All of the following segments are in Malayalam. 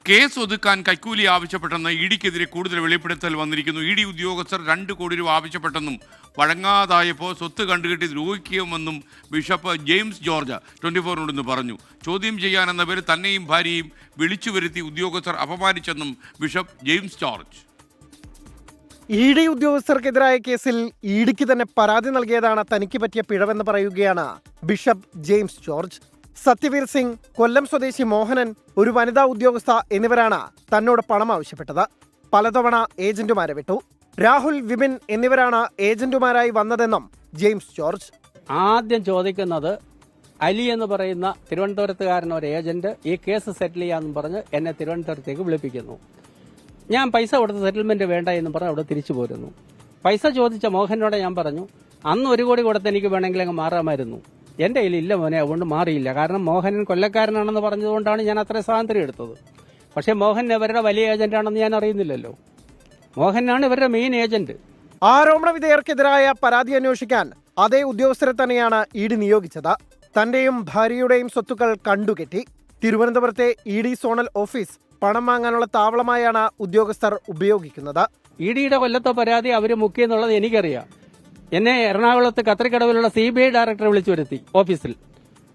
കേസ് ഒതുക്കാൻ കൈക്കൂലി ആവശ്യപ്പെട്ടെന്ന് ഇഡിക്കെതിരെ കൂടുതൽ വെളിപ്പെടുത്തൽ വന്നിരിക്കുന്നു. ഇഡി ഉദ്യോഗസ്ഥർ 2 കോടി രൂപ ആവശ്യപ്പെട്ടെന്നും വഴങ്ങാതായപ്പോൾ സ്വത്ത് കണ്ടുകെട്ടി ദ്രോഹിക്കുമെന്നും ബിഷപ്പ് ജെയിംസ് ജോർജ് 24 പറഞ്ഞു. ചോദ്യം ചെയ്യാനെന്ന പേരിൽ തന്നെയും ഭാര്യയും വിളിച്ചു വരുത്തി ഉദ്യോഗസ്ഥർ അപമാനിച്ചെന്നും ബിഷപ്പ് ജെയിംസ് ജോർജ്. ഇഡി ഉദ്യോഗസ്ഥർക്കെതിരായ കേസിൽ ഇഡിക്ക് തന്നെ പരാതി നൽകിയതാണ് തനിക്ക് പറ്റിയ പിഴവെന്ന് പറയുകയാണ് bishop James George. Satyaveer Singh, Kollam സ്വദേശി മോഹനൻ, ഒരു വനിതാ ഉദ്യോഗസ്ഥ എന്നിവരാണ് തന്നോട് പണം ആവശ്യപ്പെട്ടത്. പലതവണ ഏജന്റുമാരെ വിട്ടു. രാഹുൽ, വിപിൻ എന്നിവരാണ് ഏജന്റുമാരായി വന്നതെന്നും ജെയിംസ് ജോർജ്. ആദ്യം ചോദിക്കുന്നത് അലി എന്ന് പറയുന്ന തിരുവനന്തപുരത്തുകാരൻ ഒരു ഏജന്റ് ഈ കേസ് സെറ്റിൽ ചെയ്യാമെന്ന് പറഞ്ഞ് എന്നെ തിരുവനന്തപുരത്തേക്ക് വിളിപ്പിക്കുന്നു. ഞാൻ പൈസ കൊടുത്ത് സെറ്റിൽമെന്റ് വേണ്ട എന്ന് പറഞ്ഞ് അവിടെ തിരിച്ചു പോരുന്നു. പൈസ ചോദിച്ച മോഹനോട് ഞാൻ പറഞ്ഞു, അന്ന് 1 കോടി കൊടുത്ത് എനിക്ക് വേണമെങ്കിൽ അങ്ങ് മാറാമായിരുന്നു. എന്റെ കയ്യിൽ ഇല്ല മോനെ, അതുകൊണ്ട് മാറിയില്ല. കാരണം മോഹനൻ കൊല്ലക്കാരനാണെന്ന് പറഞ്ഞതുകൊണ്ടാണ് ഞാൻ അത്ര സ്വാതന്ത്ര്യം എടുത്തത്. പക്ഷേ മോഹൻ ഇവരുടെ വലിയ ഏജന്റാണെന്ന് ഞാൻ അറിയുന്നില്ലല്ലോ. മോഹനാണ് ഇവരുടെ മെയിൻ ഏജന്റ്. ആരോപണ വിധേയർക്കെതിരായ പരാതി അന്വേഷിക്കാൻ അതേ ഉദ്യോഗസ്ഥരെ തന്നെയാണ് ഇഡി നിയോഗിച്ചത്. തന്റെയും ഭാര്യയുടെയും സ്വത്തുക്കൾ കണ്ടുകെട്ടി. തിരുവനന്തപുരത്തെ ഇഡി സോണൽ ഓഫീസ് പണം വാങ്ങാനുള്ള താവളമായാണ് ഉദ്യോഗസ്ഥർ ഉപയോഗിക്കുന്നത്. ഇഡിയുടെ കൊല്ലത്തെ പരാതി അവർ മുക്കിയെന്നുള്ളത് എനിക്കറിയാം. എന്നെ എറണാകുളത്ത് കത്രിക്കടവിലുള്ള CBI ഡയറക്ടറെ വിളിച്ചു വരുത്തി ഓഫീസിൽ.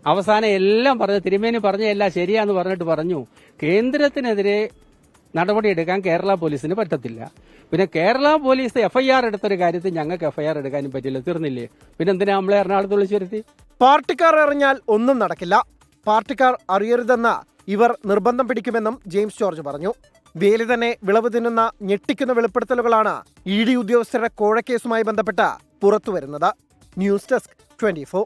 അവസാനം എല്ലാം പറഞ്ഞു, തിരുമേനി പറഞ്ഞ എല്ലാം ശരിയാന്ന് പറഞ്ഞിട്ട് പറഞ്ഞു, കേന്ദ്രത്തിനെതിരെ നടപടിയെടുക്കാൻ കേരള പോലീസിന് പറ്റത്തില്ല. പിന്നെ കേരള പോലീസ് FIR എടുത്തൊരു കാര്യത്തിൽ ഞങ്ങൾക്ക് FIR എടുക്കാനും പറ്റില്ല. തീർന്നില്ലേ? പിന്നെ എന്തിനാ നമ്മളെ എറണാകുളത്ത് വിളിച്ചു വരുത്തി? പാർട്ടിക്കാർ അറിഞ്ഞാൽ ഒന്നും നടക്കില്ല. പാർട്ടിക്കാർ അറിയരുതെന്ന് ഇവർ നിർബന്ധം പിടിക്കുമെന്നും ജെയിംസ് ജോർജ് പറഞ്ഞു. വേലി തന്നെ വിളവ് തിന്നുന്ന ഞെട്ടിക്കുന്ന വെളിപ്പെടുത്തലുകളാണ് ഇഡി ഉദ്യോഗസ്ഥരുടെ കോഴക്കേസുമായി ബന്ധപ്പെട്ട് പുറത്തുവരുന്നത്. News desk 24.